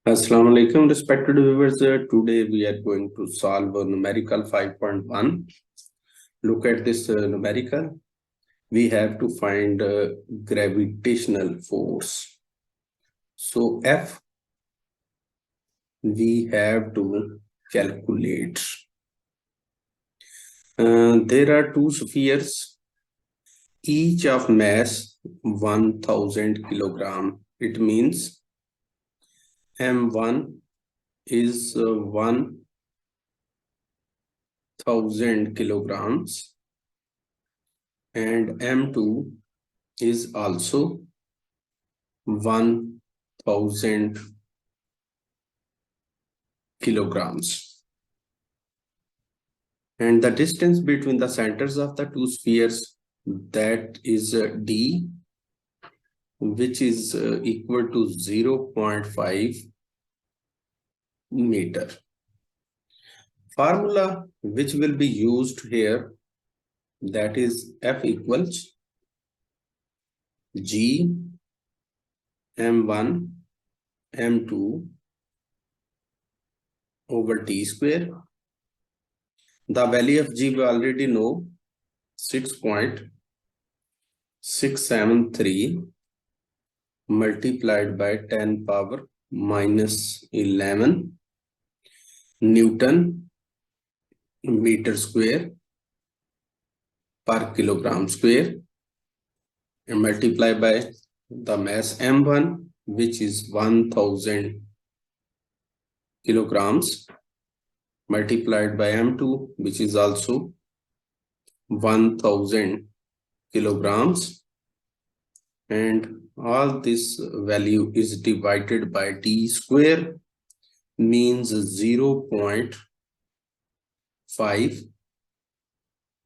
Assalamu alaikum, respected viewers. Today we are going to solve numerical 5.1. Look at this numerical. We have to find gravitational force. So F we have to calculate. There are two spheres, each of mass 1000 kilogram. It means M1 is 1000 kilograms and M2 is also 1000 kilograms. And the distance between the centers of the two spheres, that is D, which is equal to 0.5 meter. Formula which will be used here, that is F equals G M1 M2 over T square. The value of G we already know, 6.673 multiplied by 10 power minus 11 Newton meter square per kilogram square, and multiply by the mass M1, which is 1000 kilograms, multiplied by M2, which is also 1000 kilograms, and all this value is divided by T square, means 0.5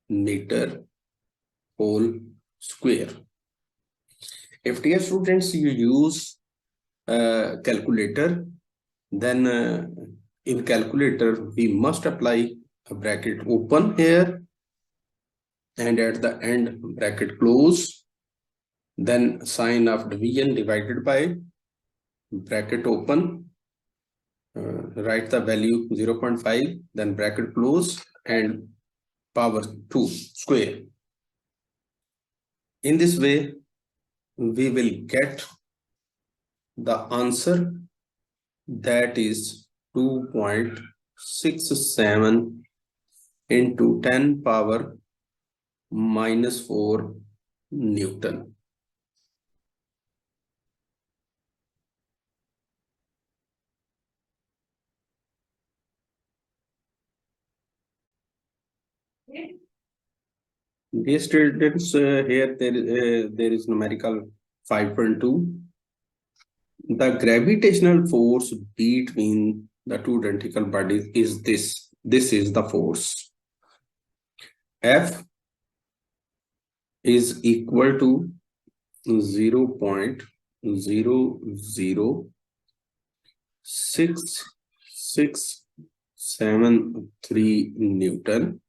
meter whole square. If dear students you use calculator, then in calculator we must apply a bracket open here and at the end bracket close, then sign of division divided by bracket open, write the value 0.5, then bracket close and power 2 square. In this way we will get the answer, that is 2.67 into 10 power minus 4 Newton. Dear students, here there is numerical 5.2. The gravitational force between the two identical bodies is this. This is the force. F is equal to 0.00673 Newton.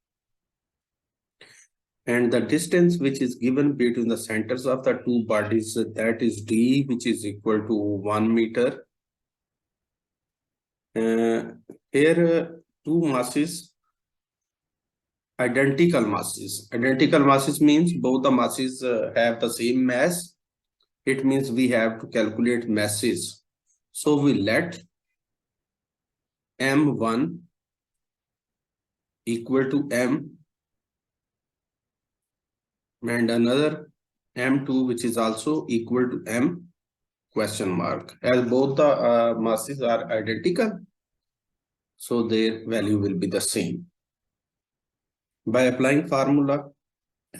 And the distance which is given between the centers of the two bodies, that is D, which is equal to 1 meter. Here two masses, identical masses. Identical masses means both the masses have the same mass. It means we have to calculate masses. So we let M1 equal to M and another M2 which is also equal to M question mark. As both the masses are identical, so their value will be the same. By applying formula,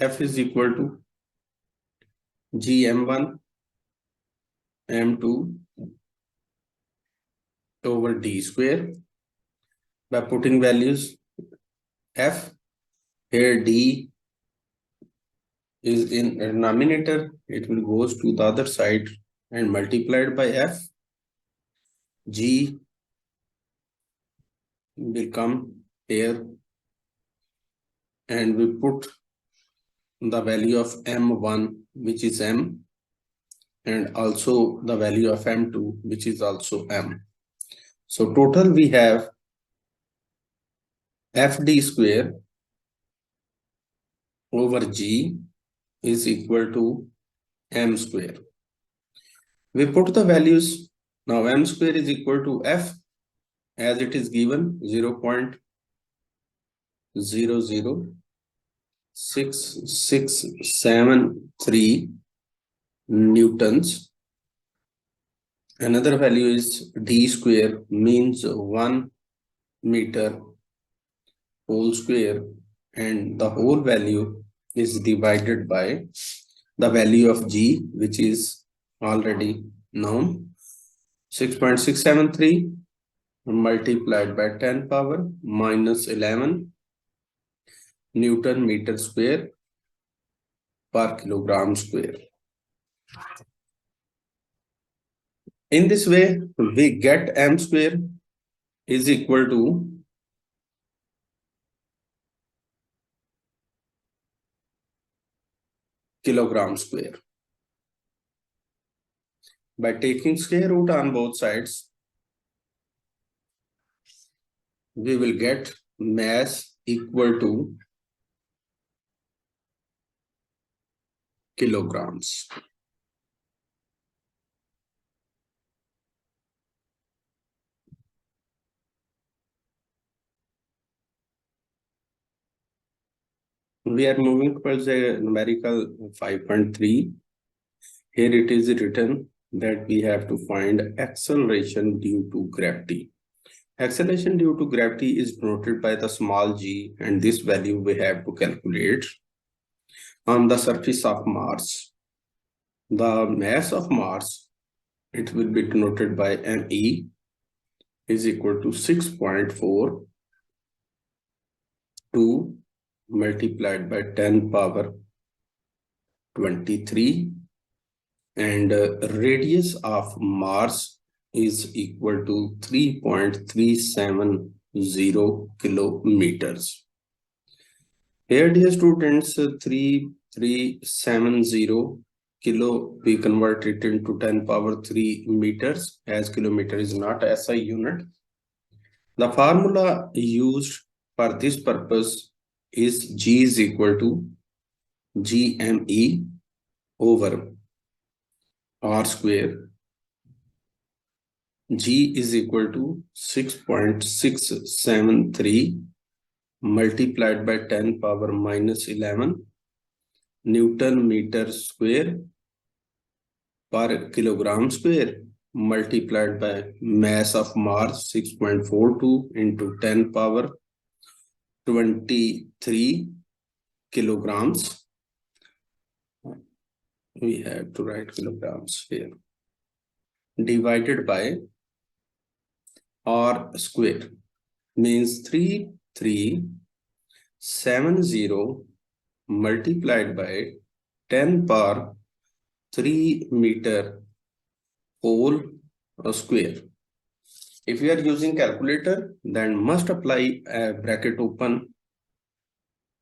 F is equal to Gm1 M2 over D square. By putting values, F, here D is in denominator, it will goes to the other side and multiplied by F. G will come here and we put the value of M1 which is M and also the value of M2 which is also M. So total we have FD square over G is equal to M square. We put the values. Now M square is equal to F as it is given 0.00673 newtons. Another value is D square, means 1 meter whole square, and the whole value is divided by the value of G, which is already known, 6.673 multiplied by 10 power minus 11 Newton meter square per kilogram square. In this way, we get M square is equal to kilogram square. By taking square root on both sides, we will get mass equal to kilograms. We are moving towards a numerical 5.3. Here it is written that we have to find acceleration due to gravity. Acceleration due to gravity is denoted by the small g, and this value we have to calculate on the surface of Mars. The mass of Mars, it will be denoted by me, is equal to 6.42 multiplied by 10 power 23, and radius of Mars is equal to 3.370 kilometers. Here, dear students, 3.370 kilo, we convert it into 10 power 3 meters, as kilometer is not SI unit. The formula used for this purpose is G is equal to GME over R square. G is equal to 6.673 multiplied by 10 power minus 11 Newton meter square per kilogram square multiplied by mass of Mars 6.42 into 10 power 23 kilograms. We have to write kilograms here, divided by R square, means 3.370 multiplied by 10 power 3 meter whole square. If you are using calculator, then must apply a bracket open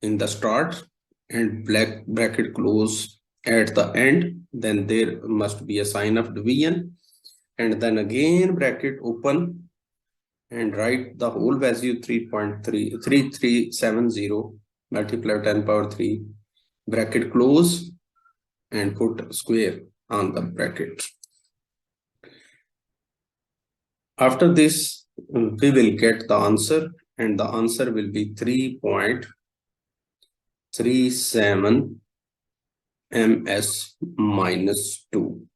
in the start and bracket close at the end. Then there must be a sign of division, and then again bracket open and write the whole value 3.3370 multiplied 10 power 3, bracket close, and put square on the bracket. After this, we will get the answer, and the answer will be 3.37 ms minus 2.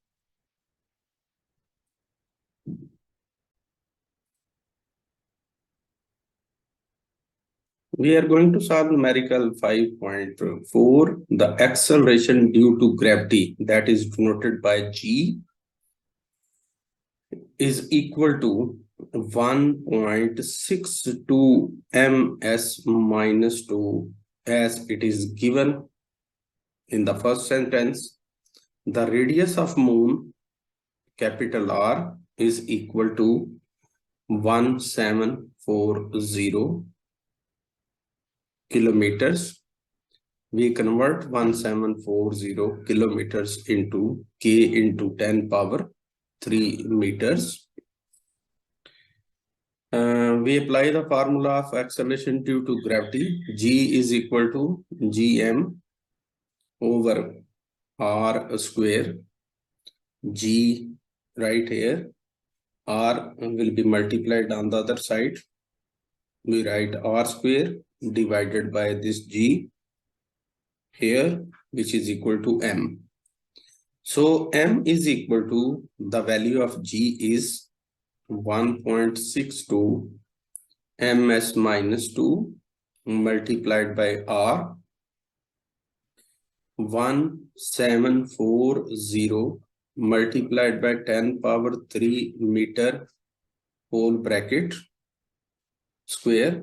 We are going to solve numerical 5.4, the acceleration due to gravity, that is denoted by G, is equal to 1.62 ms minus 2, as it is given in the first sentence. The radius of moon, capital R, is equal to 1740 kilometers. We convert 1740 kilometers into K into 10 power 3 meters. We apply the formula of acceleration due to gravity. G is equal to gm over r square. G right here. R will be multiplied on the other side. We write r square divided by this G here, which is equal to m. So m is equal to, the value of G is 1.62 ms minus 2 multiplied by r, 1740 multiplied by 10 power 3 meter whole bracket square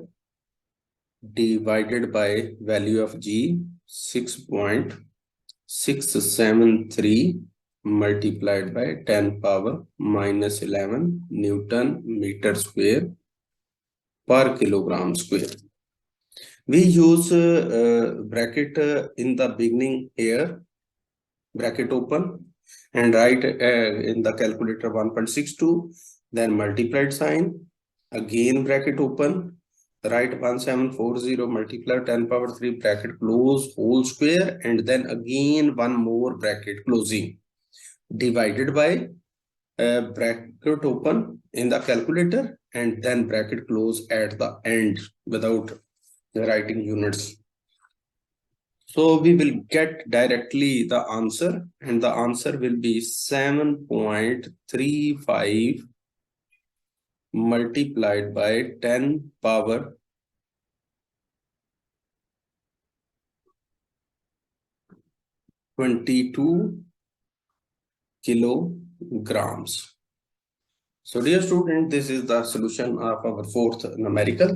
divided by value of G 6.673 multiplied by 10 power minus 11 Newton meter square per kilogram square. We use bracket in the beginning here, bracket open, and write in the calculator 1.62, then multiplied sign, again bracket open, write 1740 multiply 10 power 3 bracket close whole square, and then again one more bracket closing divided by bracket open in the calculator and then bracket close at the end without writing units. So we will get directly the answer, and the answer will be 7.35 multiplied by 10 power 22 kilograms. So dear student, this is the solution of our fourth numerical.